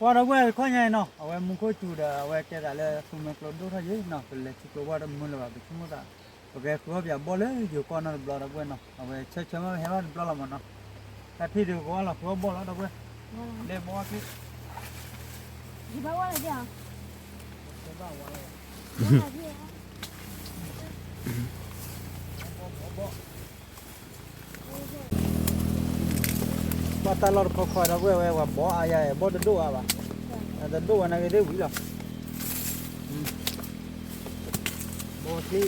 qua đó quay có nhảy nó ở em muốn có chủ đã quay cái đã là không mặc lót đâu thôi chứ nó phải là chỉ có qua đó muốn là bị không có ok cứ bây giờ bỏ lấy dù con nó bỏ đó quên nó ở chơi chơi mà hết nó làm nó cái thì được qua là cứ bỏ đó quên để bỏ cái gì bao qua là gì hả? bắt ta lọt khỏi đó quên bỏ ai ai bỏ được đâu à bà được đâu anh cái đấy quý lắm bỏ đi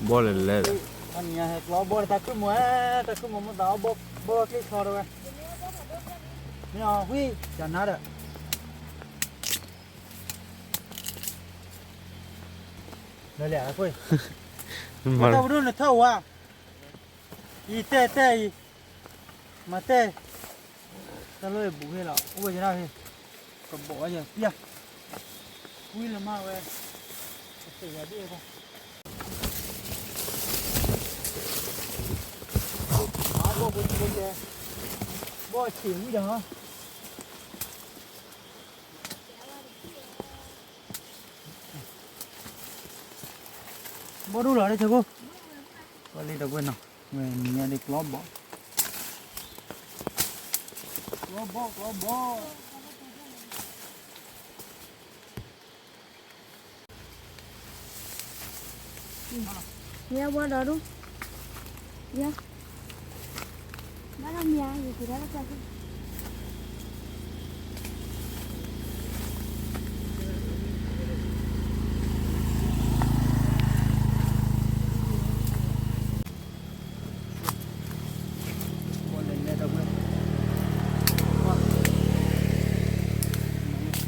bỏ lên anh nhà hết lo bỏ ta cứ mua một đó bỏ cái kho rồi nhau huy chẳng nát được đây là quên mà tao đưa nó thâu à y tê mà tê tao lôi bù hết rồi ui thế nào thì còn bỏ giờ kia ui là mau về xảy ra đi không bỏ bỏ chỉ mới được hả bỏ đủ rồi đấy chứ cô có đi đâu quên nào người nhà đi lót bỏ Nhà qua đó đúng dạ đó là nhà gì thì đó là sao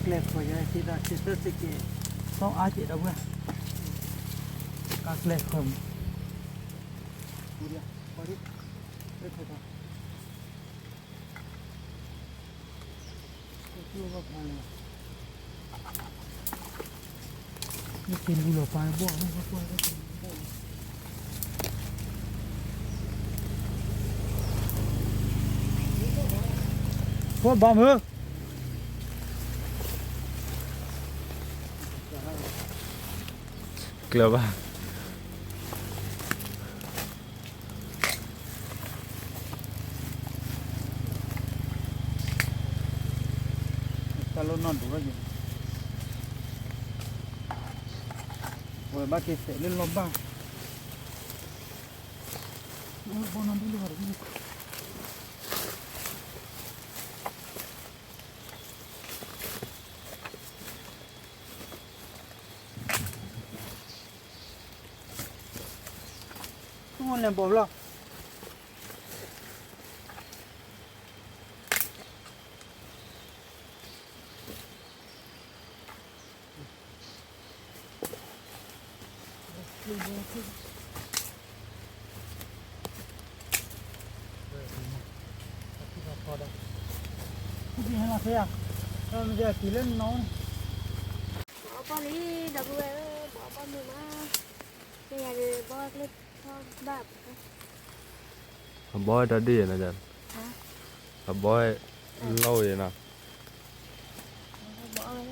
lẹp khỏi ra thì ra thì rất là kỹ không ai chỉ đâu quên các lẹp khôngนี่เป็นบุหรี่ไฟบ่อนี่ก็บ่บ่บ่มือเกลือป่ะ kalau non đủ rồi rồi bác kia sẽ lên lomba nó non dulu hari ini không làm bom lo cái gì hay là thế à? Rồi bây giờ chỉ lên nó bỏ con đi đập về bỏ con mình mà bây giờ bỏ lên cho bạp bỏ ra đi nè chân bỏ lâu vậy nè bỏ lên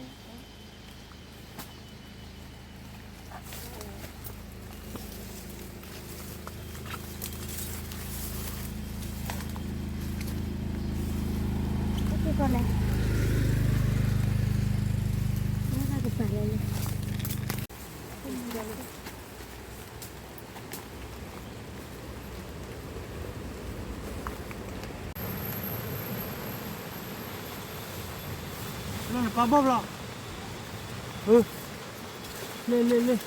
cái con này nó ra cái phải này lên có bóp lọ ừ lên cái này rồi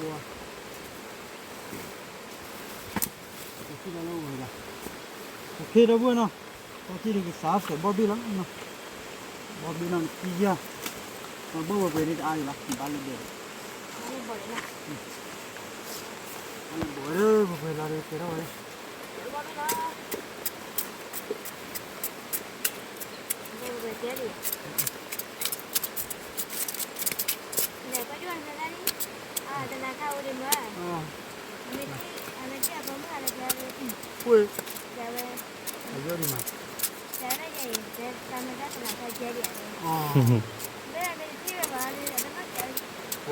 Wow. Cái lâu rồi là ok đâu bueno có khi thì sao sẽ bỏ đi lắm nó bỏ đi làm gì à nó bỏ về đi ai là ba lần นี่บ่ได้นะ อันบ่เด้อบ่เคยลาเลยเจ้าเลย เดี๋ยวบ่ได้นะเดี๋ยวไปเจ๊ดิเดี๋ยวก็ย้อนกันดิแต่นาเข้าดิมั้ย อ๋อ ไม่ไม่เจ๊ผมอะไรแล้ว ปุ้ย เดี๋ยว อายุดีมา เดี๋ยวได้ยังเดี๋ยวตามมาได้ตลาดเจ๊ดิ อ๋อ เดี๋ยวไปที่แบบนี้เดี๋ยวต้องเจ๊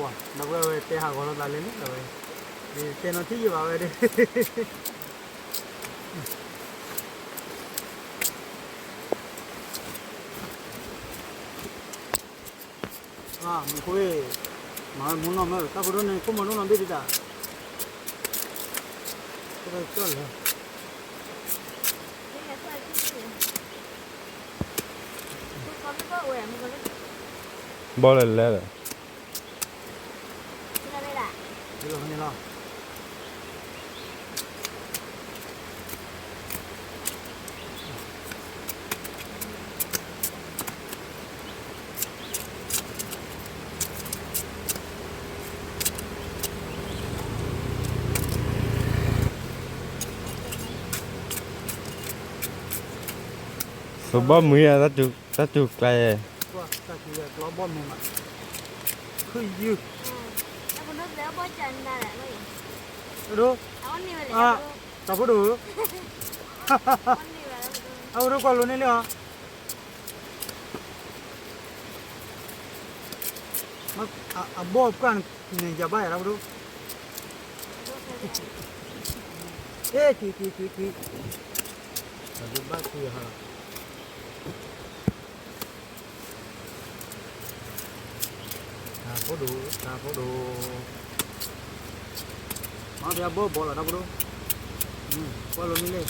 ว้านับเว้ยเตะหาคนละเลยนี่เลยนี่เตะนที่อยู่บ่าวเด้มึงคุยมามุนน้องมั้ยตาบุรุษนี่กูมันน้องบิดจ้ะก็ไปจอดเลย นี่ก็คือที่คุณก็ไม่ก็แหวนมันก็ไม่ บ่เลยแล้วเหรอ ได้ละ นี่เราเนี่ยเนาะสบบ่มือตาจุไกล ว่าตาคือล้อบอมมึงอ่ะคือยืด แล้วคุณนึกแล้วบ่จันได้แหละเลย ดู เอาอันนี้ไปเลย ตาผู้ดู อันนี้ไปแล้ว เอาดูก่อนรู้นี่เลยเหรอมันบอบกันนี่จะบ้าแล้วดูเอ๊ะทีดูบ้าคือฮะตาผู้ดูมาเดี๋ยวบอลแล้วดูบอลรู้นี่เลย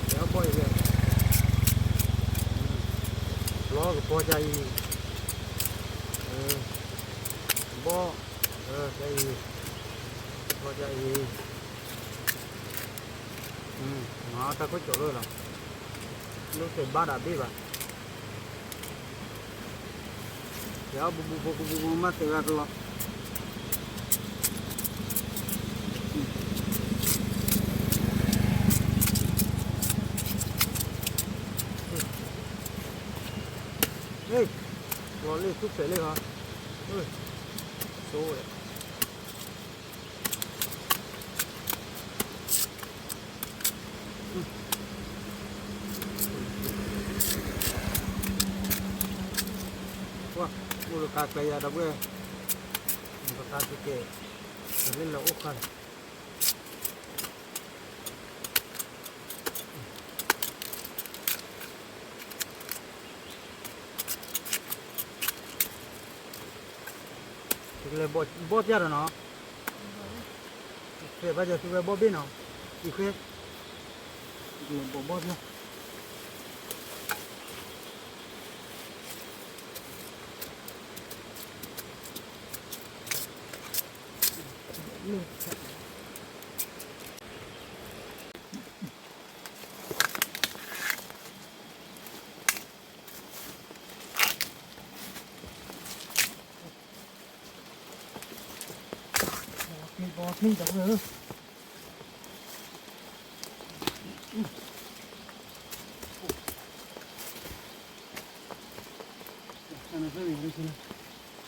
เดี๋ยวบอลเลยล้อกับพอใจบอใจพอใจมาตาก็จบเลยล่ะลูกเสพบ้าดับดีป่ะเดี๋ยวบุมาเตะกันหรอเฮ้ยรอเล่ทุกเสร็จเลยเหรอเฮ้ยโซ่เลยว้าบุรุษการไปยาดับเบ้บุรุษการที่เกะเล่นแล้วโอ้กันเลยบอสยาเนาะเคยไปจะซื้อบอสบินเนาะอีกเคยบอสเนาะบอสนี่จังเลย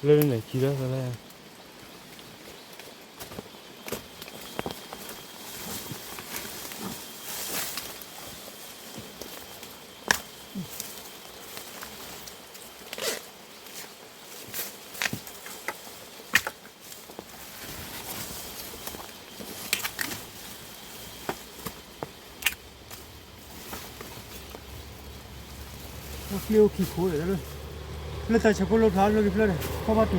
lên này chi đó rồi đây Kêu kỳ khối ở đó luôn. Lên tại sao có lột tháo lên này, có bắt được.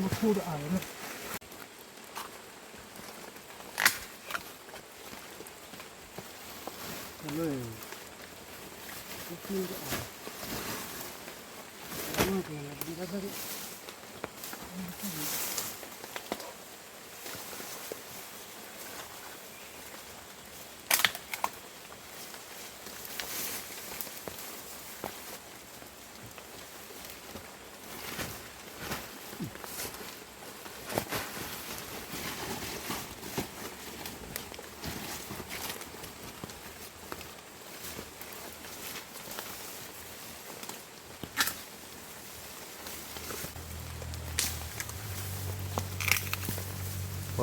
มาพูดอะไรนะเลยมาพูดอะไรไม่เป็นไรดีแล้วก็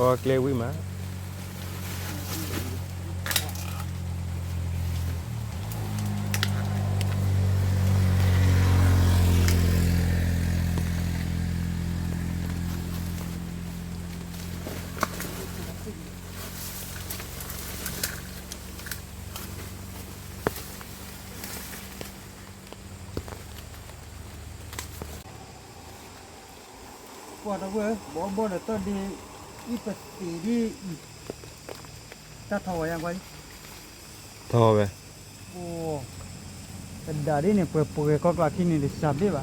พอเกลียววิมา ปวดเอาเว้ยบ่เดี๋ยวต้นดีอีปฏิดีจะถอยยังไง ทอไป โอ้แต่ดาดีเนี่ยเปิดปุ๋ยก็กล้าที่นี่ดิสับดีป่ะ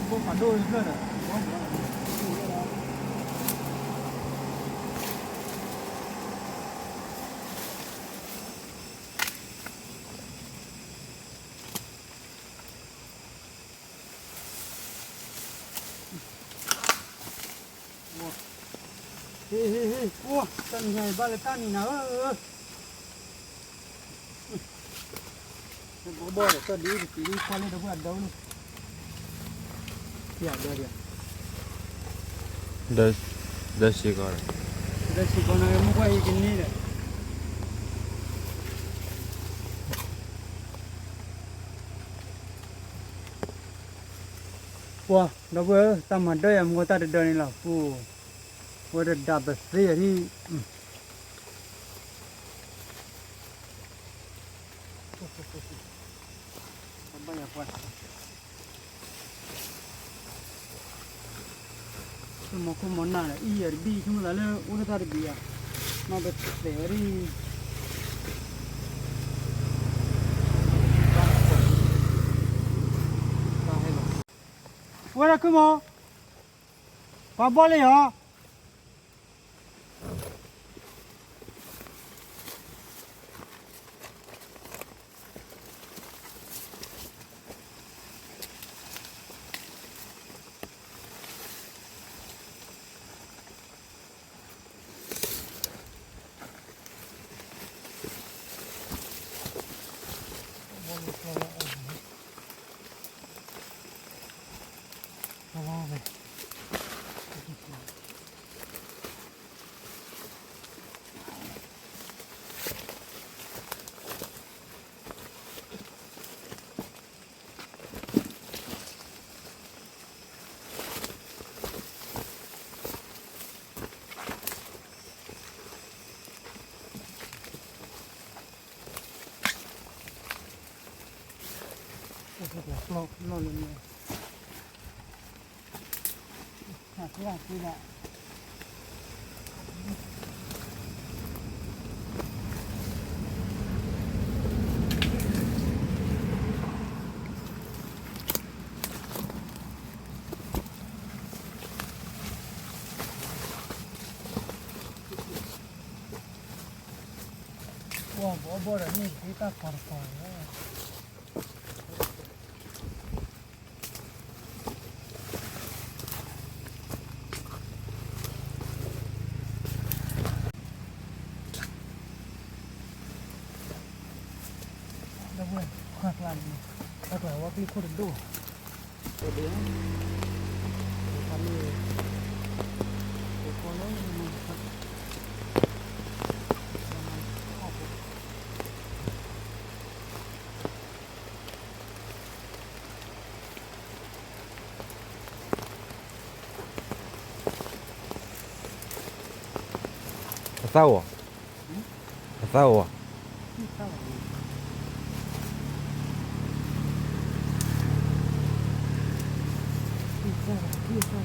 บ่ฝันดูอีกเลยนะเฮ้ยโอ้ต้นใหญ่บ้านเลยต้นนี่นะบ่เดี๋ยวต้นดีปีนี้พอเลยเดี๋ยวเพื่อนเดี๋ยวนี่เดี๋ยว เดชิก่อน adesso con una muoia che nere wow dopo stiamo due am gota de doni la fu what a double theory banyak kuat semua ku mana lah iya bi cuma lalu udah tadi dia mau berteori Voilà comment Pas boleh ya No, cuidado. Wow, bora ni kita parpar. Hoặc là đi khu định đủ để đến thăm đi để có nó mình thật sao à เศร้าอ่ะ ที่เศร้าที่เศร้าที่เศร้า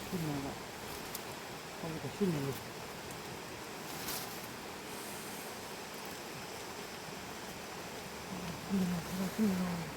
ขึ้นมาละต้องไปขึ้นมาเลยขึ้นมาขึ้นมาเลย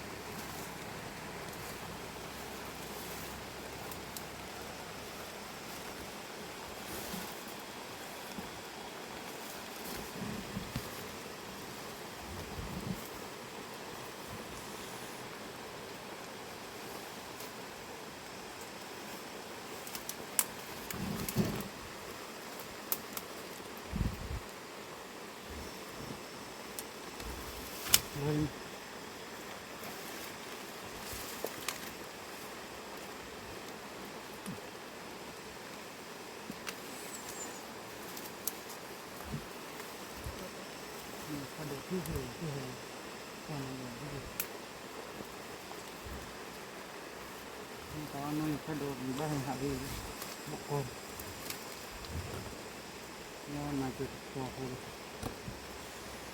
กระโดดที่เหวที่เหวตอนนั้นที่ตอนนั้นกระโดดอยู่บ้านหาดีบุกคนย้อนมาจุดตัวคุณ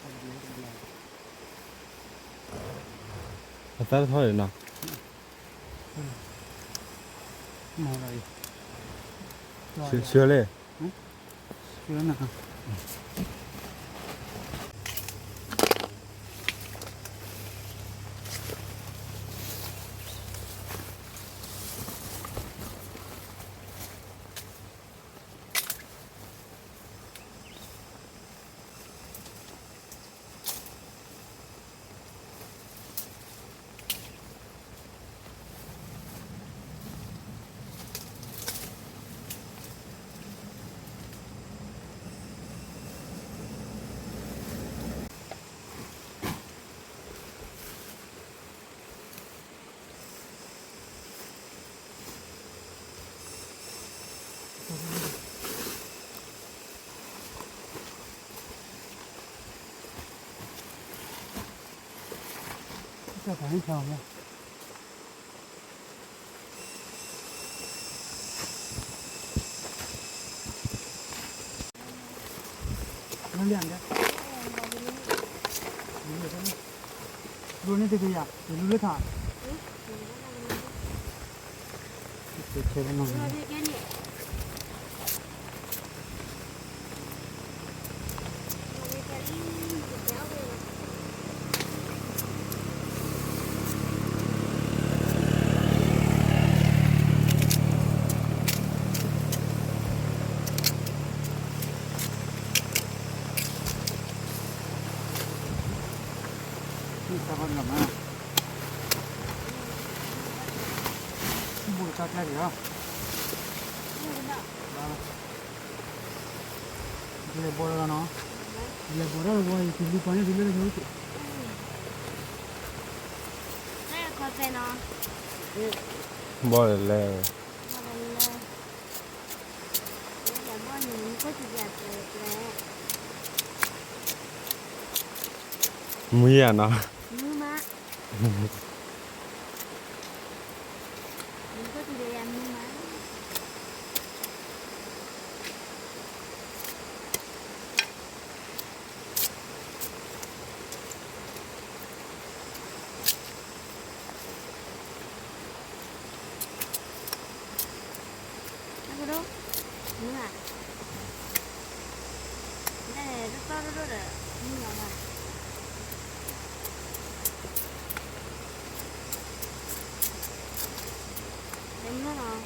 อะไรนี้เป็นไร ภาษาเท่าไหร่เนาะ มาอะไรลอย เชื่อเลย เชื้อนะครับจะขอให้ชอบนะน้ำเลี้ยงกันดูนี่ตัวอย่างเดี๋ยวดูเรื่องถ่ายเช็ดเช็ดมันหน่อยนี่สะพานกับมาบุญจัดแรกเหรอเลยบัวแล้วเนาะเลยบัวแล้วบัวที่ลูกป้อนที่เลี้ยงอยู่ที่ได้คอยไปเนาะ บ่แล้ว มาเลยเดี๋ยวบ้านหนูก็จะอยากเจอแล้ว มีอ่ะเนาะ มือมามันก็จะเรียนมือมาแล้วก็ดูมือมาได้ตัวตัวตัวมือมาเต็มแล้วเนาะ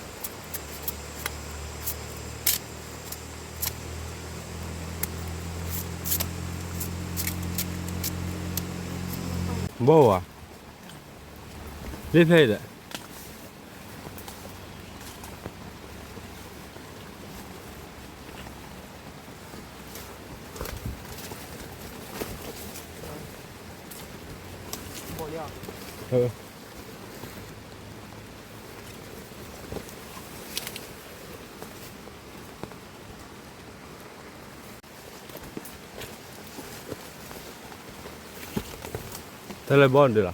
บ่อ่ะรีบเฮ็ดอ่ะ บัวเลี้ยง เออ Telepon dia lah.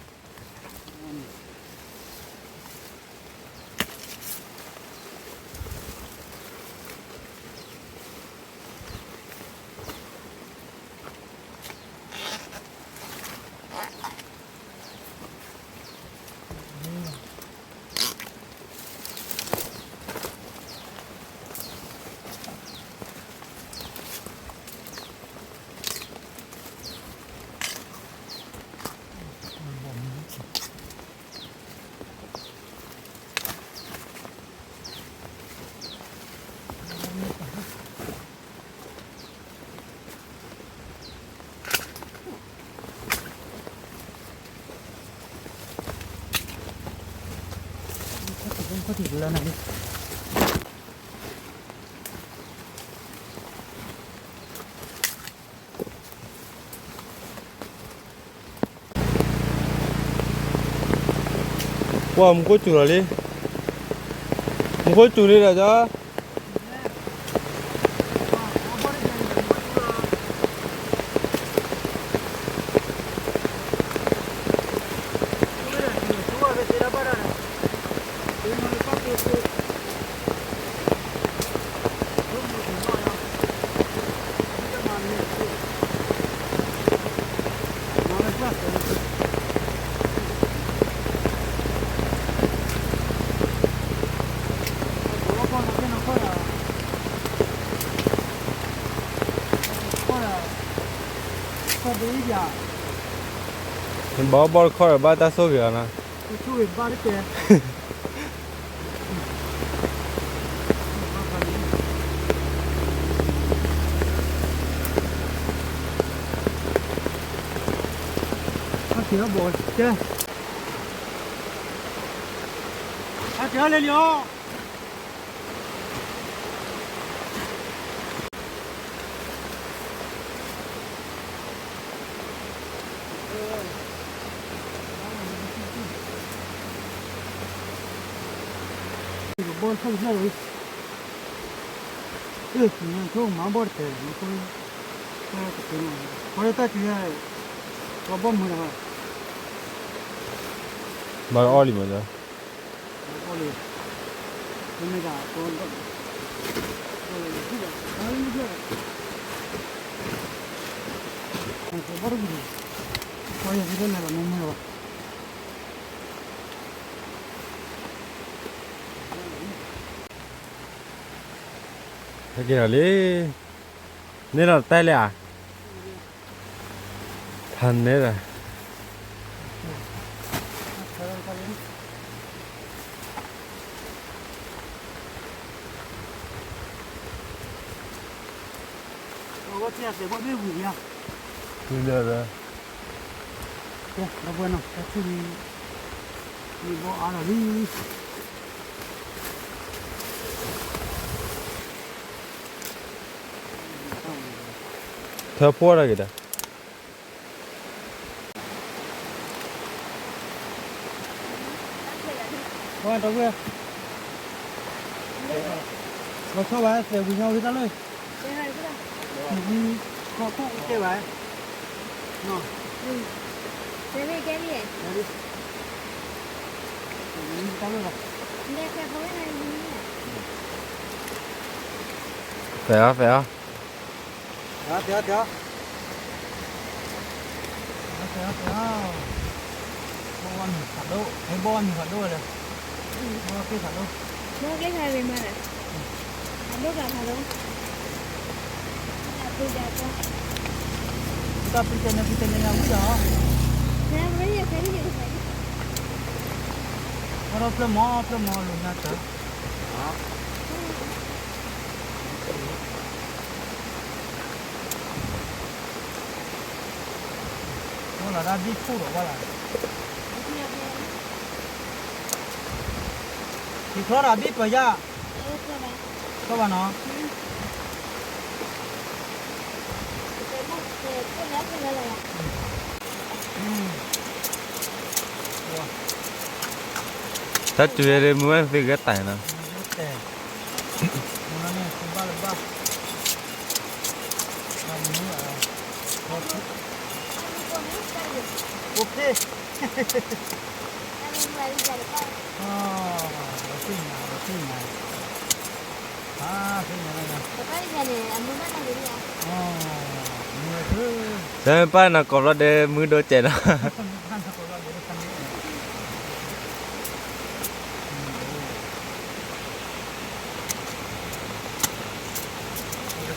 có thịt lần này đi. Wah, muka curah ni. Muka curi dah jah. Bawa kau bawa tak so gaya na. Chui ba đi kìa. Nó bồi chơi. Chơi lên vô. Bol không ra rồi. Ê, mình không mà bol thế, nó không. Cái ta chỉ là có bom thôi mà. Bawa oli macam. Oli. Ini dah, tuan tuan. Oli juga. Oli juga. Ini baru ni. Oh ya, kita nak mana lah. Cái nào đi. Nên là tay lẹ. Thần đấy rồi. Có chia sẻ bọn biết gì nhá. Bây giờ rồi. Kìa, nó vừa nào, cái thứ đi bỏ ăn là đi. Thơ phố ra kìa. Thôi, tao kìa. Nó cho bà sẽ với nhau đi ta lên. Có cái bà. Nó. Cái gì cái gì? Đi. Đi ta lên rồi. Đây cái khối này gì nhỉ? Phải không? Phải không? Đó, theo. Đó, theo. Bon phản độ, thấy bon thì phản độ rồi. Nó cái phản độ. Nó cái này về mà này. Phản độ là phản độ. Tôi đã có. Kita pergi yang muda. Saya beli ya, saya beli. Kalau belum mau lu nyata. Nó là đã đi khu rồi qua lại. Thì khó là biết rồi ra. Các bạn nó. Ta curi dia mula tu gata na. Mana ni sebab. Oke đi. อันนี้ไว้ใส่ก็ Nó xinh này. Xinh này này. แล้วก็ใส่เนี่ยอันนู้นนั่นอะไรเนี่ย Nhiều thứ. ใช่ป้าน่ะกอบรถเดมือโดนเจ็ดนะ Ăn thật là để ăn đi.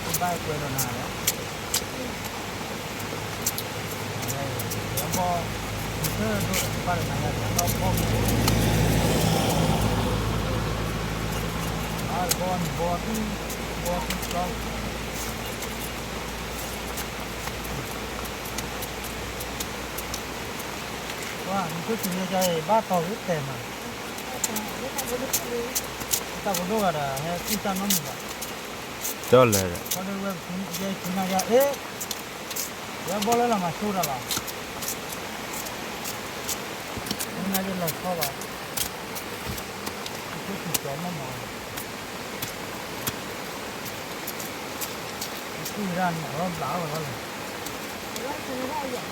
Cái bay quên rồi nào đấy. Đây, nó bo. Nó ba được này là nó bo. Bo cái con. Wow, mình cứ chỉ như vậy ba tàu ít tiền mà. ไม่ทำก็ดูดู Ta có đồ là hay khi ta nó mình vậy. จอดเลย Có đôi bên chúng dây chúng này ra ế. Ya bỏ lên là mà xô ra là. Chúng này là khó vào. Cứ chỉ cho nó mà. Cứ ra nó lão rồi đó là. ว่าซื้อได้อย่าง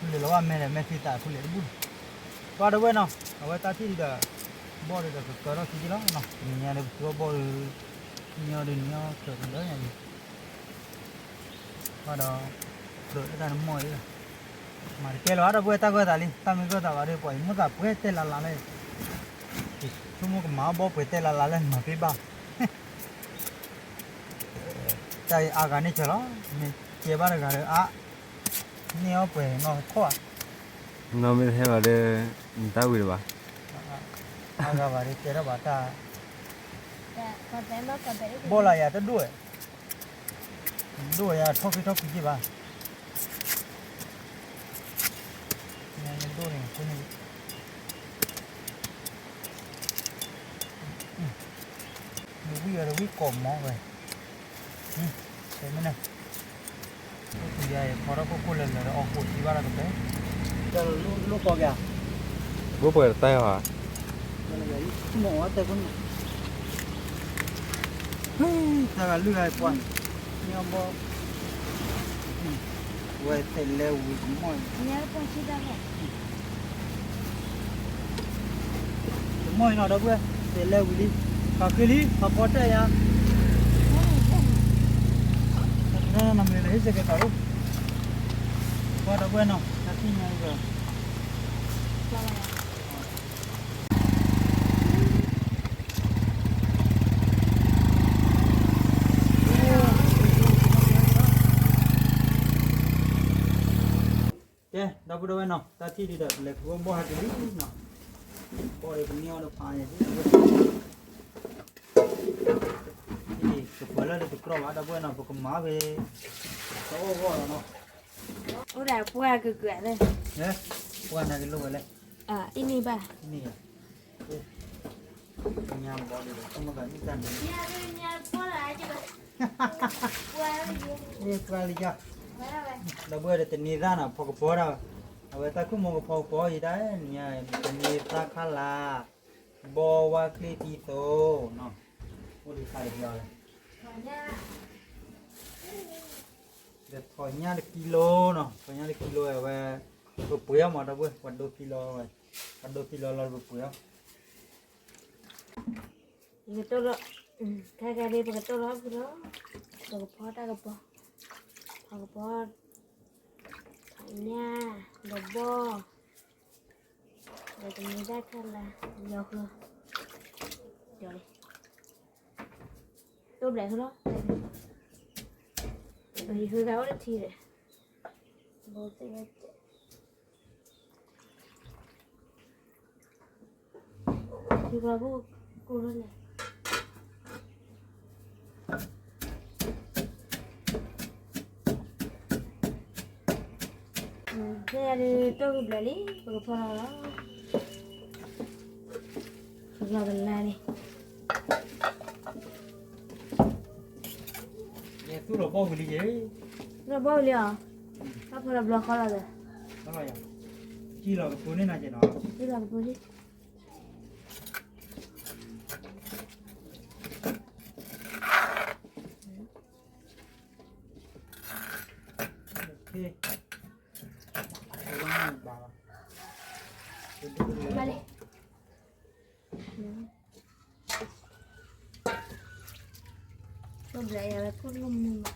Phule lo ame le me fita phule bun. Qua đâu bên nào? Ở bên ta thì là bỏ được cái đó thì lo nào. Nhà được chỗ bỏ nhau đến nhau trở thành đó nhà gì. Qua đó rồi ta nó mỏi rồi. Mà cái đó đâu ta coi ta đi, ta mới coi ta vào đây quậy mất cả quét tên là lên. Chúng mua cái máu bỏ quét tên là lên mà cái bao. Tại cái này chờ đó, mình chia ba được cái à. Nhiều quẻ nó khó. น้องไม่ให้มาเด้ตาวิลบ่ Aga bari tera bata. แต่พอแต่รถกับไปได้ Bola ya ta duwe. Duwe ya thoki ji ba. Nya nya do ni kuni. Ni wi ya wi kom mo vậy. Thế mới này. Thì ya phora ko ko le le o ko ji ba la cái. Cho lu ko kìa. บ่เปิดใต้ว่ะ Mỏ tay con. Ta là lừa ai quan. Nhưng mà quay tay leo cũng mỏi. เนี่ยต้องชิดได้ Mỏi nó đâu quê. Tay leo đi. Cả cái đi, cả bó tay à. Nó nằm lấy ra cái tàu. Qua đâu quê nào. Ta tin ngay rồi. Đâu có đâu anh nào, ta chỉ đi đợt lệch gom bỏ hạt cái lít nào, bỏ đây cũng nhiều được phai này chứ, thì chụp vào là chụp pro vào đâu có anh nào, chụp má về, đâu có rồi nào, โอ้ได้พวกเกลือเลย nhé, qua này cái lô này, อ่ะอีนี่ป่ะ này, nhà bỏ đi được, không có cái gì cả, เนี่ยเนี่ยพวกอะไรจะแบบพวกอะไรอยู่ đây qua đi chưa, ไม่ได้เลย đâu có để tiền ra nào, phô cái phô đâu, vậy ta cũng mua cái phô gì đấy, nhà tiền ra khá là, bỏ qua cái tí tô, nó, mua đi xài được rồi. ขอเนี่ย Để thỏi nha được kilo nó, thỏi nha được kilo rồi về bự bự mà đâu bự, quạt đôi kilo rồi, quạt đôi kilo là bự bự. นี่ตัวละแค่แค่นี้เป็นตัวละกิโลตัวกระเพาะได้กระเพาะพอกระเพาะขอเนี่ยดับเบิ้ลเดี๋ยวตรงนี้ได้แค่ละเดี๋ยวคือเดี๋ยวเลยตัวไหนคือเนาะตัวนี้คือเขาได้ทีเลยโบเตะที่เราพูดกูนั่นแหละเนี่ยตัวกูเบลลี่ตัวกูพอแล้วเราเป็นอะไรนี่ Để tu rồi bao cái gì ấy, เราบอกเลยอ่ะถ้าพอเราบล็อกเขาแล้วเลย sao vậy? Chi là cái phun này là gì nó? ที่เราพูดดิ đi Ba đi. Lúc dậy là phút lum mà.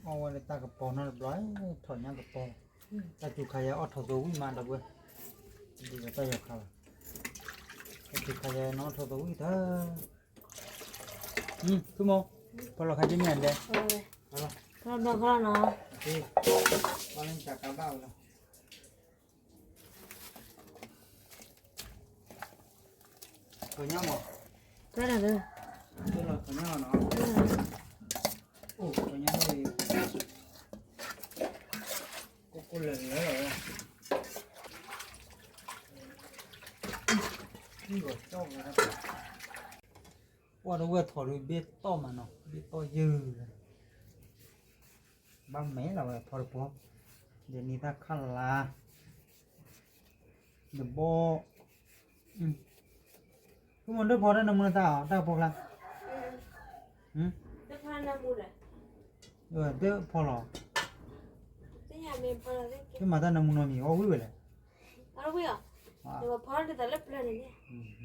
ô này ta gặp bò nó đói thổi nhang gặp bò ta chụp khai ở thầu túi mà đâu quên đi là ta gặp khai ta chụp khai nó thầu túi thế cứ mô bao lâu khai trên miền đây Kalau nó. đi bao lên chả cá bao rồi của nhau mà Cái là được. tức là của nhau nó ủa của nhau thì cô lần nữa rồi đi rồi cho người ta qua đâu qua thổi biết to mà nó biết to dư ba mé là phải thổi được không để người ta khăn là được bo cứ muốn được bo đây là muốn tao tao bo là Cái khoan nó mua lại. rồi được bo lò Cái nhà mình bao là cái. cái mà ta nằm nó mì ô vui rồi Nó biết à? Nhưng mà phó thì ta lấp lên này.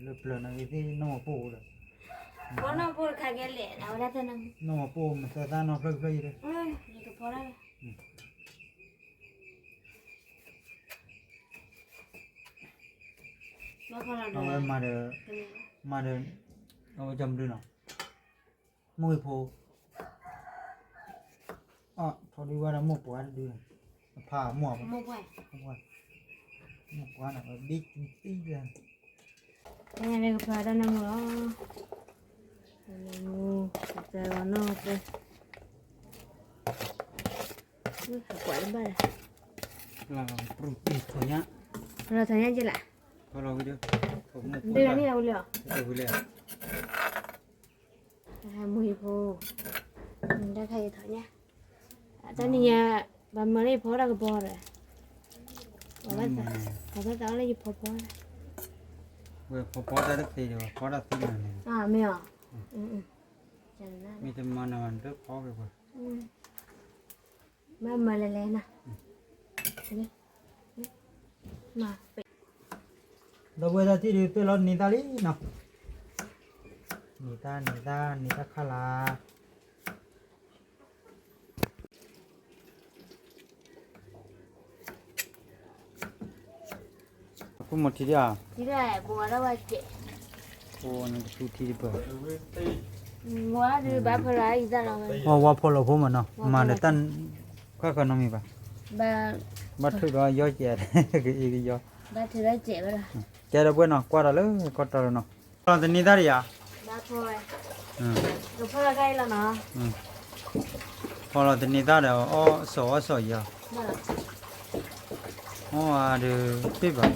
lợp lợp này thì nó mà po rồi Phó nó mua khai cái lẻ nào ra thế nào? nó mà po mà ta nó rơi rơi đấy Thì cái phó đây. Nó không làm nó được. mà được nó chầm đưa nào môi po thôi đi qua đó một quả đưa phà mua Một quầy. không phải một quả nào biết tí ra Cái nhà này cái phó đó nó mua đó. Cái đó nó cái. Quả lắm bà. là đi thôi nhá Rồi thằng nhá chưa lại. thôi rồi đi Đây là cái đâu liệu? đây vừa liền Mùi phô mình đã thay thở nha tao đi nhà bà mới lấy phô ra cái bò rồi bà bắt tao lấy phô phô vừa phó ra được thì rồi phó ra tí này à mèo chẳng ra mi thêm mà nào rất khó cái mà lại nè mà đâu bây giờ thì đi tôi lo nita lý nào nita khá là có một tí à tí là bùa đó bà chị ô nó chú tí đi bờ bùa thì bà phải lấy ra rồi hoa phô là phô mà nó mà để tan các con nó mi bà bắt thử đó gió chè cái gió bà thử lấy chị bà rồi chè đâu quên nó qua đó lớn qua đó nó còn tên nita đi à bà thôi rồi phô là cây là nó hoặc là tên nita đó ô sổ giờ bà rồi ô được tiếp vào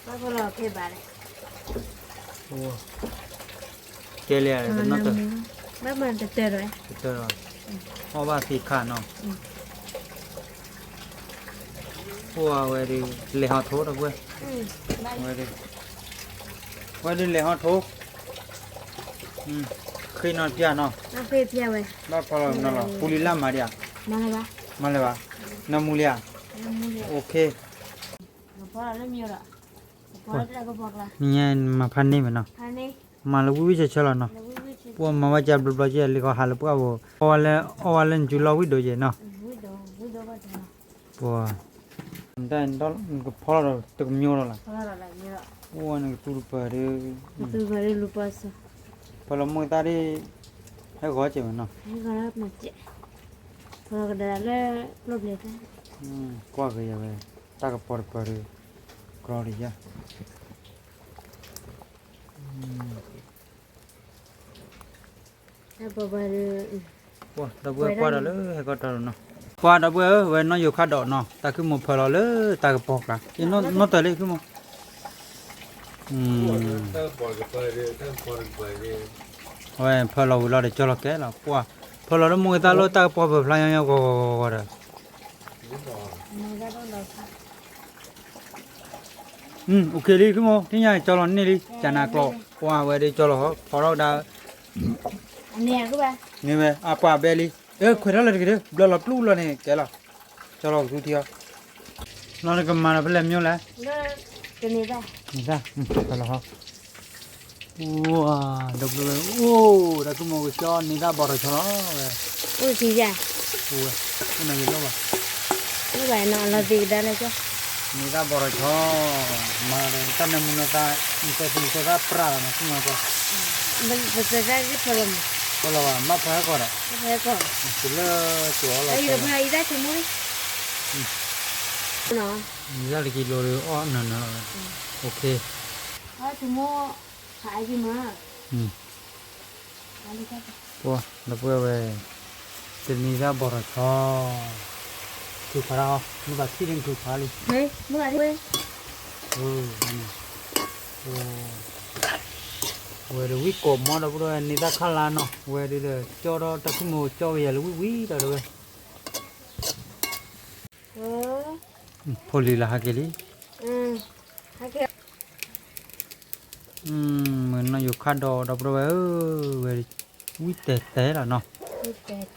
bà phô là cây bà này kê lẹ rồi nó tự bà mà từ rồi tự rồi ô ba thì khả nó ô về đi lẹ họ thốt đâu quên về đi lẹ họ thốt khi nó kia nó nó phê phía vậy ba phải nó là puli làm mà đi à mà là bà mà là ba nó mua lià nó mua đi ok nó phô là nó nhiều rồi phô là cái bọc là nghe mà phan đi mà nó anh đi mà là vui chơi cho nó là vui vui chơi ô mà bây giờ bây giờ lấy cái hạt bữa vô ô lên chú lâu ít đồ gì nó vui đồ bao giờ wow dan đó cái phô là tự nhiều rồi phô là nhiều rồi ô nó tụt bờ đi từ về đi lúc bao giờ phô là mua ta đi hay gói chứ mà nó cái đó mà chị phô là là lúc này thế qua cái vậy ta cái bờ đi coi đi chứ là bờ bờ wow đâu bữa qua đó lỡ hay có trâu nó qua đó bữa về nó vô khá đỏ nó ta cứ một phở lỡ ta cái bọc cả thì nó tới đây cứ một vậy phở lẩu là để cho nó cái là qua phở lẩu nó mua ta lỡ ta bọc phở lại nhau rồi này ra đó đâu โอเคดิคือโมที่ใหญ่จอลอนนี่ดิจานากรอกว่าเวดิจอลพอเราได้ อันเนี้ยคือแบบ นี่เว้ยกว่าเบลีคุยแล้วเลยดิบลาปลูแล้วนี่แกล่ะจอลสุดที่อ่ะเราเนี่ยก็มาแล้วเปล่าမျိုးလဲ เลิกตัวนี้แบบ นี่ซะไปแล้วฮะว้าดับเลยโอ้ดักกูโมก็ชอบนี่ได้บอร์ชอเว้ย อุ้ยจริงจ้ะ โอ้ยนี่มันยังไงวะ นี่แบบนอนเราดีได้เลยจ้ะ นี่ได้บอร์ชอมาเลยตอนนั้นมึงน่ะนี่ก็สิ่งที่ได้ปรานะคุณมาก็ มันจะได้ที่พลัง ก็แล้วว่ามาพาก่อนอ่ะ ไม่ก่อน สุดเลยตัวเรา ไอ้เราพายได้ชั่วโมงเนาะ นี่ได้กี่โลเลยอ๋อนั่นน่ะโอเค เพราะชั่วโมงขายกี่มื้ออันนี้ก็ ปัวดับเว้ยตัวนี้ได้บอร์ชอคือพารานี่แบบที่เรื่องคือพาลิ เฮ้ยเมื่อไหร่ where the we go more of the nida khalano where the choro takumo choya we da do เออ pholi la hakeli ให้เก็บ มันน่ะอยู่คันดอดบรwhere we te la no เด็ด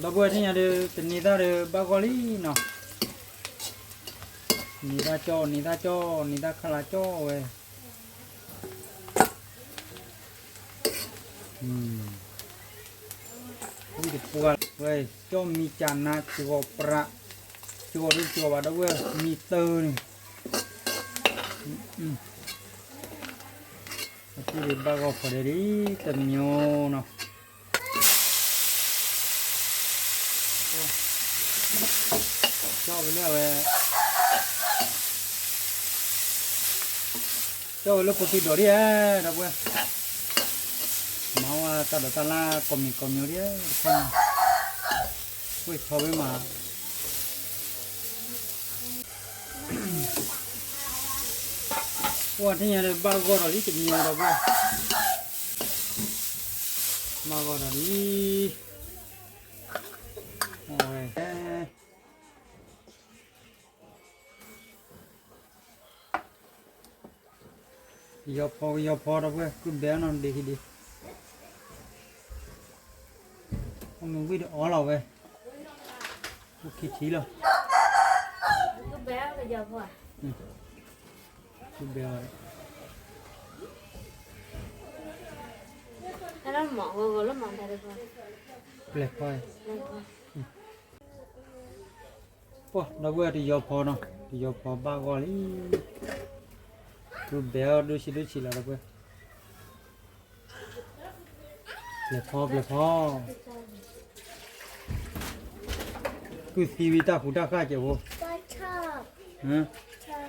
ดบที่เนี่ยเป็นนิดาบากอลีเนาะนิดาจอนิดาคลาจอเว้ยนี่ดิปัวเว้ยจอมีจานนะจัวประจัวดูจัวว่าดเว้ยมีเตอร์นี่ที่ดิบากอฟอเดรีเต็มโยเนาะชอบไปเรื่อยเว้ยชอบลูกปุ๊บดอรี่ดับเว้ยมาว่าตาดตาลาคอมมิวเดียข้างเว้ยชอบไปมาว่าที่ยังบางกอรี่จะมีอะไรบ้างบางกอรี่โอ้ยยอพอแล้วเว้ยกูเบี้ยนอนดีดีมึงวิ่งอ๋อเราเว้ยกูคิดทีแล้ว ก็แบ๊วเลยเดี๋ยวพ่อ กูเบี้ย ถ้าเราหมองก็เราหมองได้เลยพ่อ เปลือกไฟ ได้พ่อ ปะแล้วเว้ยที่ยอพอเนาะที่ยอพอบางกอรี่กูเบี้ยดูสิแล้วเว้ยเปลือกพอกูซีวิตาหูตาข้าเจ้าบ่ ก็ชอบ ฮะ ชอบ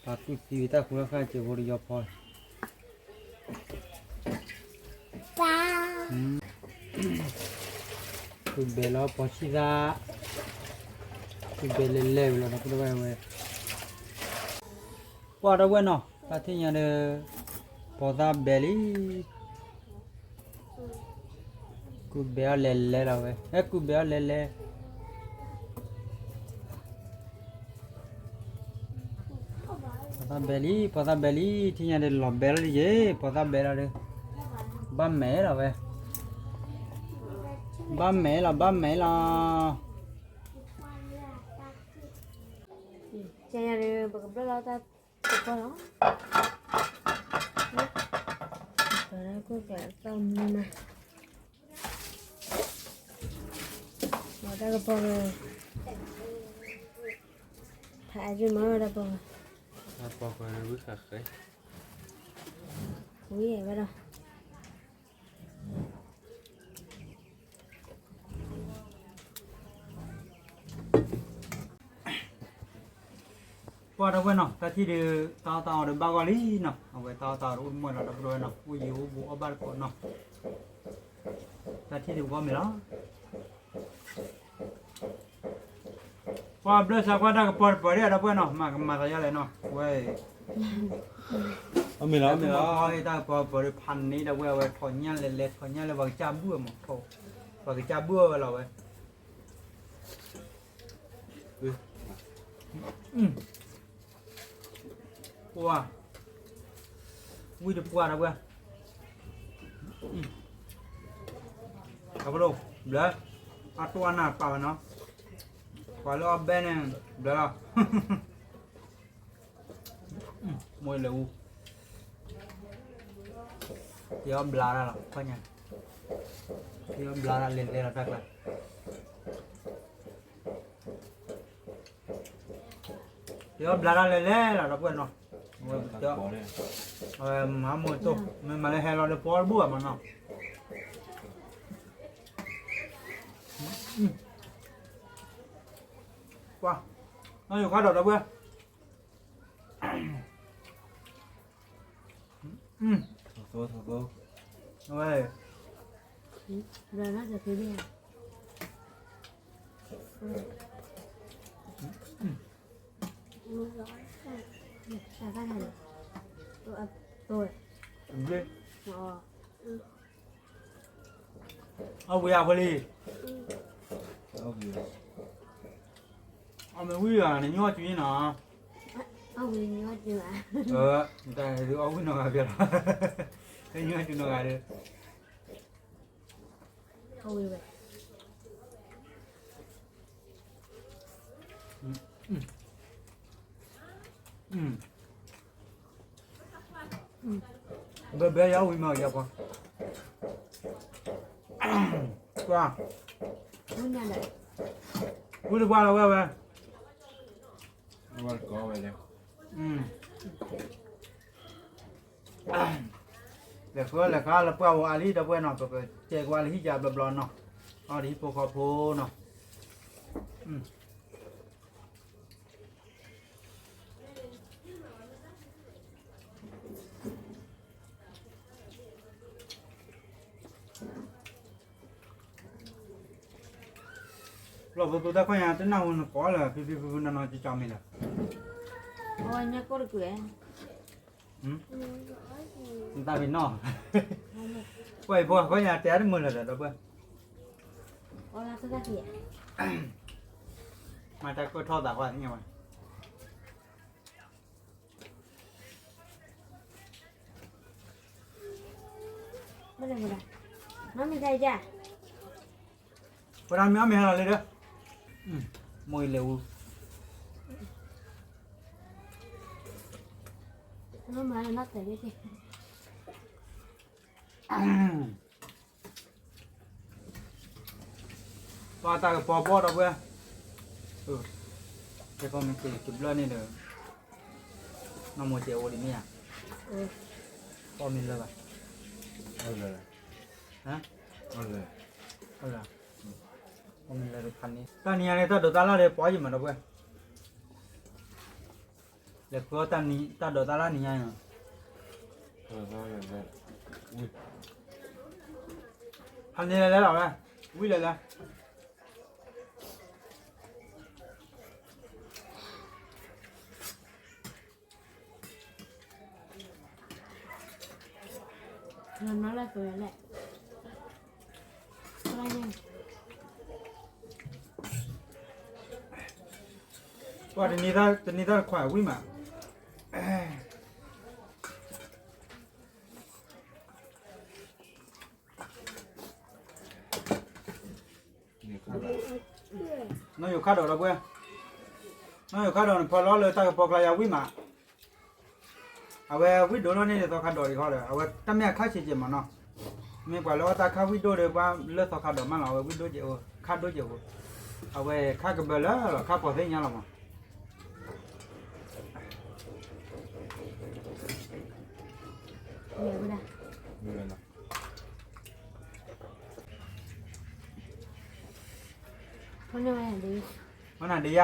ปากกูซีวิตาหูตาข้าเจ้าบ่ยอพอ ป้า กูเบี้ยแล้วพอชิดากูเบี้ยเล่ๆแล้วนะกูเว้ยว่าแล้วเว้ยเนาะอาทิตย์นี้พอตาเบลีกูเบี้ยเล่ๆแล้วเว้ยกูเบี้ยเล่ๆพอตาเบลีที่นี่หลบเบลีเย่พอตาเบลเลยบ้าแม่แล้วเว้ยบ้าแม่ละจะยังไงบอกกับเราจะติดพ่อเนาะแล้วก็แกะต้มมาได้ก็พอเลยถ่ายจนมาได้พอ Apa kau nak buka ke? อุ้ยไปแล้ว ว่าแล้วเว้ยเนาะแต่ที่ตาบากอลีเนาะเอาไว้ตาอุ้มมันแล้วด้วยเนาะอุ้ยบุอบาร์ก่อนเนาะแต่ที่ว่าไม่ละว่าเบลสักว่าได้ก็ปอดแล้วเว้ยเนาะมาตายอะไรเนาะเว้ย Ambil ไม่ละไอ้ตาปอดพันนี้แล้วเว้ยถอนยันเล็กถอนยันแล้ววางจับบัวหมดโถวางจับบัวเราเว้ย ปัววิ่งจะปัวนะเพื่อนครับลูกเดี๋ยวเอาตัวหน้าเปล่าเนาะขอรอบแบนเนี่ยเดี๋ยวมวยเร็วเดี๋ยวบลาแล้วก็ยังเดี๋ยวบลาแล้วเล่นแล้วแป๊บละเดี๋ยวบลาแล้วเล่นแล้วเพื่อนเนาะเดี๋ยวมาหมดตัวมันมาเลยให้เราได้พอบัวมันเนาะว้าเราอยู่ข้าวดอกแล้วเพื่อนโซ่โซ่ เอาไว้ เราน่าจะคือเนี่ยมือร้อนแต่ก็ทันตัว เล่น อ๋อ เอาไปเอาไปเลย โอเค เอาไปวิ่งอ่ะในยอดจุดนี้เนาะ เอาไปนี่ว่าจีอ่ะ แต่ดูเอาวิ่งหน่อยเพียรในยอดจุดหน่อยเลย เอาไปแบบ เบย์เอาวิ่งมาอย่าพอว่า ไม่นานเลย วิ่งดีกว่าเราเว้ย วันก็ไปแล้ว เดี๋ยวเพื่อนเลยครับแล้วเพื่อนว่าอะไรเดี๋ยวเพื่อนเนาะเพื่อนเจ๊กว่าอะไรที่จะบลอนเนาะเอาดิโปคอโพเนาะเราตัวตะข้อยจะนั่งวันก่อนเลยพี่นั่นเราจะจำไม่ได้ โอ้ยเนี่ยก็รู้เลย ตาเป็นนอกไว้พวกเขาอยากแจ้งมือเลยเดี๋ยวเพื่อน โอ้ยสุดท้าย มาจากก็ทอดตากว่าที่ไงวะ ไม่ได้ไม่ได้น้ำไม่ได้จ้ะ พอทำมีอะไรเลยเด้อมวยเร็ว น้ำมาแล้วนัดแต่ได้สิ ปลาตากับปอบอดเอาเพื่อนแต่ก็มันติดจุดเลือดนี่เด้อน้องโมเจโอดิเนี่ยพอมินเลยป่ะ เอาเลย ฮะ เอาเลย เอาละพอมินเลยพันนี้ตอนนี้อะไรตาดูตาล่าเลยปล่อยอยู่มันเอาเพื่อนเด็กก็ตอนนี้ตาดูตาล่านี่ยัง เอาเลยอุ้ย พันนี้เลยแล้วเหรอวิ่งเลยละ น้ำน้ำละตัวแหละอะไรเนี่ย ว่าตอนนี้ถ้าขวาวิ่งมา นี่ครับ น้องอยู่ข้าดอกเราเพื่อนน้องอยู่ข้าดอกพอล้อเลยตากับปอกลายวิ่งมาเอาไว้วิ่งโดนนี่เดี๋ยวข้าดอกอีกข้อเลยเอาไว้ตั้งแม่ข้าเฉียดมันเนาะไม่กว่าล้อตาข้าวิ่งโดนเลยว่าเลือดข้าดอกมันเอาไว้วิ่งโดนเจียวข้าโดนเจียวเอาไว้ข้ากับเบลล์หรอข้าพอเสียยังหรอมั้ง เดี๋ยวไม่ได้ มีอะไรนะ เพราะเนี่ยมันดี มันอันเดีย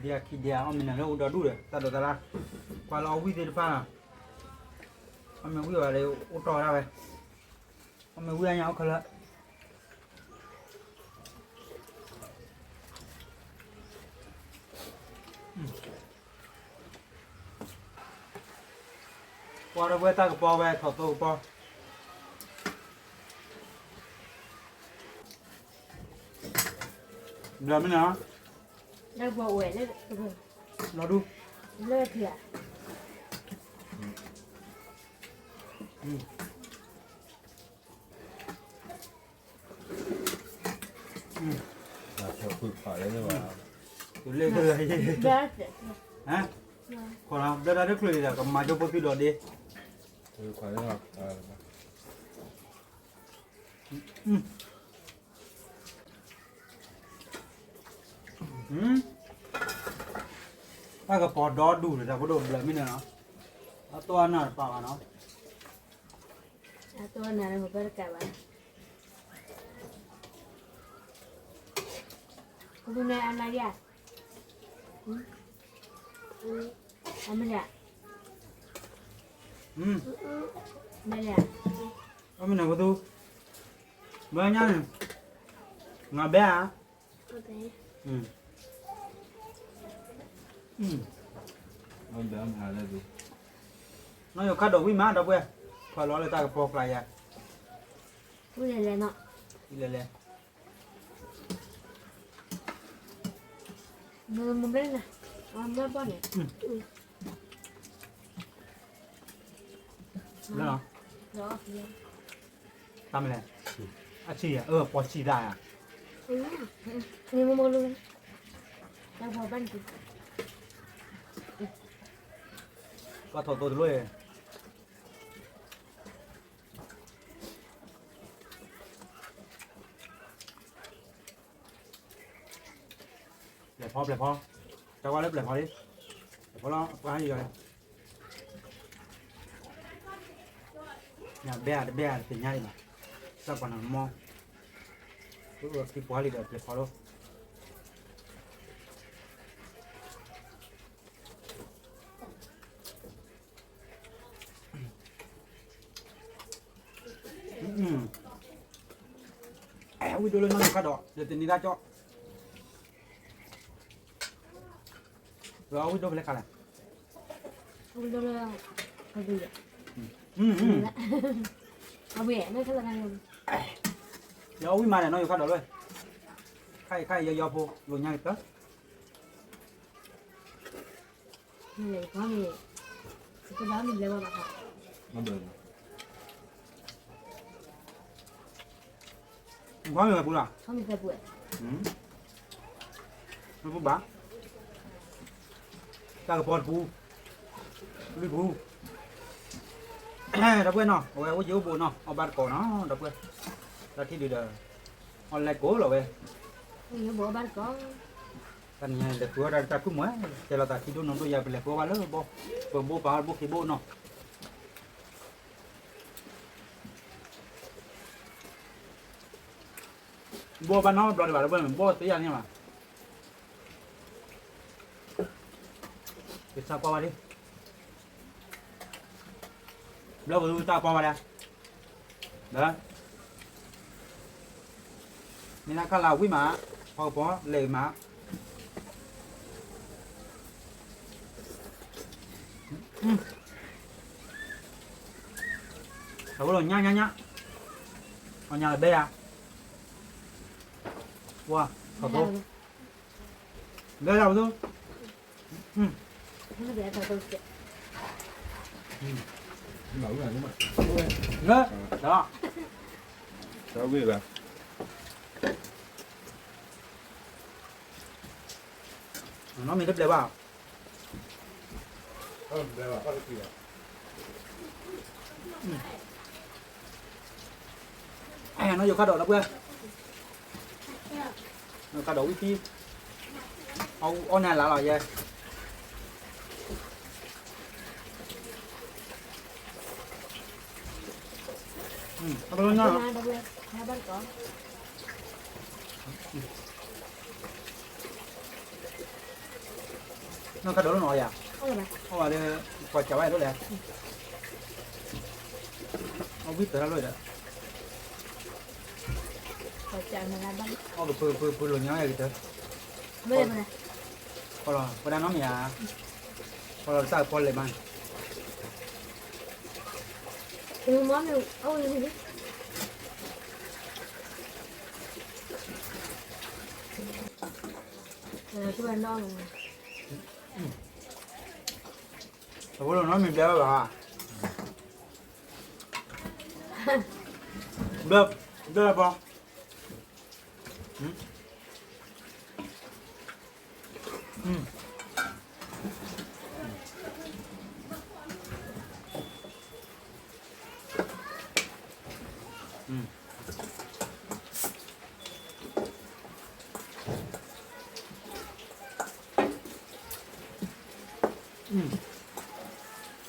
เดียคิดเดียเอามันนั่นแล้วอุดดูเลยตาดอกตาละกว่าเราวิ่งเดินฟ้าเอามันวิ่งอะไรอุดต่อได้ไหมเอามันวิ่งยังเอาเขาละพอเราเวตากับพอไปถอดตัวพอ เดี๋ยวไม่เนาะ เราบอกเว้ยเลย เราดู เลิกเถอะ เราเที่ยวฝึกขอได้ไหมว่า ดูเลยเลย เลิกเถอะ ฮะคนเราเดี๋ยวเราได้คุยแล้วก็มาจบพี่ดอดี ฝึกขอได้ไหม ถ้าก็ปอดดอดูเลยแต่ก็โดนเลยไม่เนาะเอาตัวน่ะเปล่าเนาะ ตัวนั้นผมก็กลับมาคุณนายอะไรอ่ะอะไรอ่ะ ไม่เนี่ย เอาไม่เนาะก็ดูเมื่อยังงาเบ้อะ โอเค มันเดิมหาได้ดู น้อยข้าดอกวิ่งมาดอกเว้ยพอร้อนเลยตากับพอกลายอ่ะ พูดเลยเนาะ อีเลยเลย มันไม่นะมันไม่ป้อนเนี่ย แล้วเนาะ รอเพียง ทำอะไรอาชีอ่ะปอชีได้อ่ะ นี่มันมองดูแล้วพอบ้านกิน ก็ถอดตัวด้วยเลยพอเลยพอจะว่าเล็บเลยพอดิพอแล้วก็ให้ยังไงเนี่ยเบี้ยเป็นยังไงล่ะสักวันนึงมองก็ที่พอเลยเดี๋ยวเลยพอแล้วอุ้ยดูเลยน้องกระโดดเดี๋ยวตีนี้ได้จ้ะเราอุ้ยดูไปเลยกันเลย พูดเลยเอาเบียร์ เอาเบียร์ไม่ใช่อะไรเลย เดี๋ยวอุ้ยมาเลยน้องอยู่กระโดดเลยใครยาวๆพูลงยังอีกเต้อ นี่เลยเพราะมีก็ร้อนมีเลยว่าแบบ มันเดิน มึงความยังไงพูล่ะ เขามีกระปุก มึงพูดบ้าตากระปอนพูไม่พูดับเบิ้ลเนาะเอาไว้ว่าเยอะบุญเนาะเอาบาดก่อนเนาะดับเบิ้ลแล้วที่ดีเด้อเอาอะไรกูเหรอเว้ย มีบัวบ้านก็ กันยังเด็กตัวเราตาคุ้มไหมแต่เราตาคิดดูน้องตัวใหญ่เป็นเล็กกว่าเลยบ่บ่ปลาบ่ขี้บ่เนาะบ่บ้านเนาะบ่ได้บ่ได้บ่ตัวใหญ่เนี่ยมาbisa apa wali? Belum betul tak apa wali? Dah. Ni nak kalau wih mak, apa le mak. Tahu lo nya. Oh nya lebih ya. Wah, kau tu. Dah dah betul. ไม่ได้ตัวเจ็บ หนาวอย่างนี้มั้ย Ngơ. Đó. เจ้าวิ่งแบบ Nó mình đứt lấy vào. เออได้ว่าก็ได้กี่ Nó vô cá độ đó quê. Nó cá độ wiki. Ô này là gì? Nó luôn nhá. บ้านเลยบ้านก็ Nó cá độ nó nổi à? เอาเลย Ô à đây quả chảo ai đó nè. Nó vít tới rồi đấy. ขอจ่ายมาบ้าน Ô vừa luôn nhá cái thế. ไม่ได้มาเลย Còn đang nó mì à? Còn sao con lại mang? คือมอสเนี่ยเอาอย่างนี้ cái bàn non này. Tao bữa nói mình béo bà. Được, được không?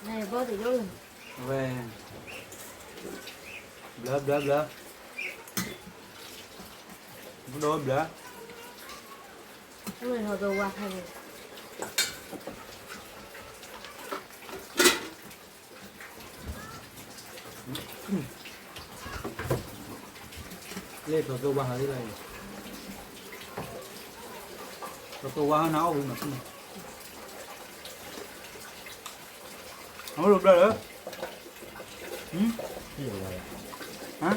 Này bơ thì luôn. Về blur blur blur blur blur Cái này họ đồ quạt hay này. lên vào tô ba hơi đây tô ba nấu với mặt nấu được rồi đó hả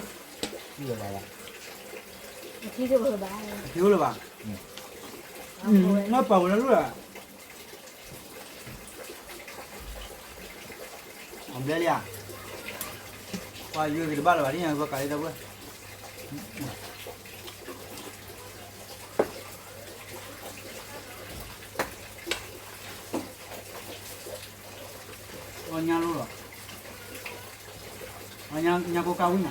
Khi cái bờ bả này. thiếu rồi bà nó bầu nó luôn à ông lấy đi à qua dưới cái ba là bà đi nhà qua cái đâu vậy nhà luôn rồi nhà cô cao nhỉ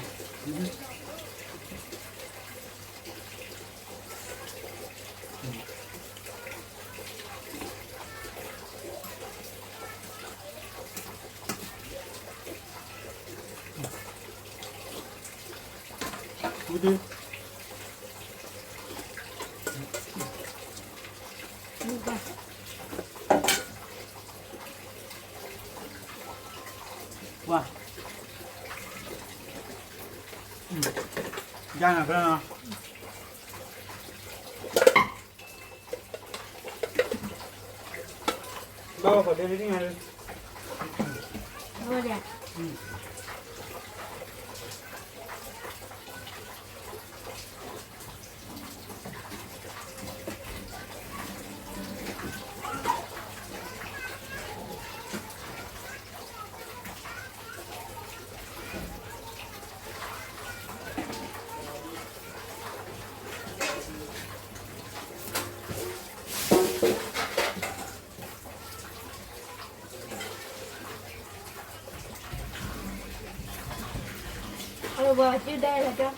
đi qua ra nào cái nào bao phải đi đi ngay Thôi đẹp. Bờ chứ đây là cho.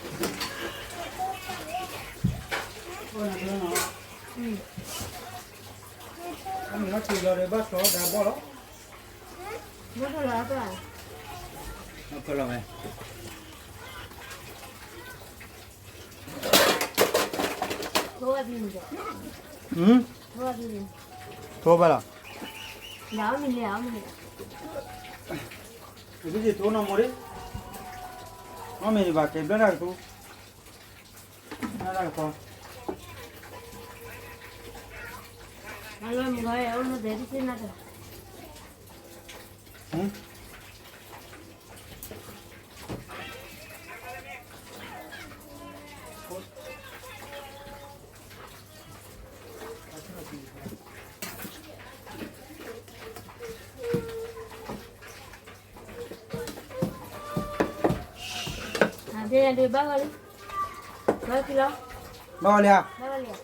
Anh nó chỉ rồi bắt số đã bỏ đó. Nó có lá rồi. Nó có rồi mày. Thua gì rồi? Thua gì? Thua bao lâu? Léo mình. Cái gì thua nó mua đi. Nó mình vào cái bên này thu. Nó ra con. Nó luôn người ông nó đến xin nó rồi. Thế là đi bao đi. Bao kilo? Bao lià. Bao lià.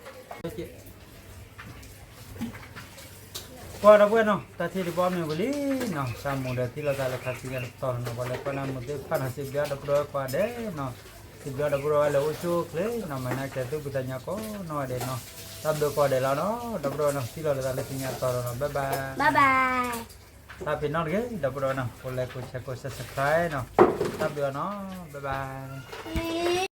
Qua đâu quên không? Ta thì đi bao nhiêu beli? No, sama udah thì là ta là khát tiền to nó bao nhiêu năm một đêm pan hasil biar ada berdua qua đấy no. Si biar ada berdua là ucu kle, no mana kita tu kita nyako no ada no. Ta berdua qua đấy là nó, ada berdua no. Thì là ta là tinggal to no. Bye bye. Bye bye. Tapi non ke, ada berdua no. Boleh ku subscribe no. Ta berdua no. Bye bye.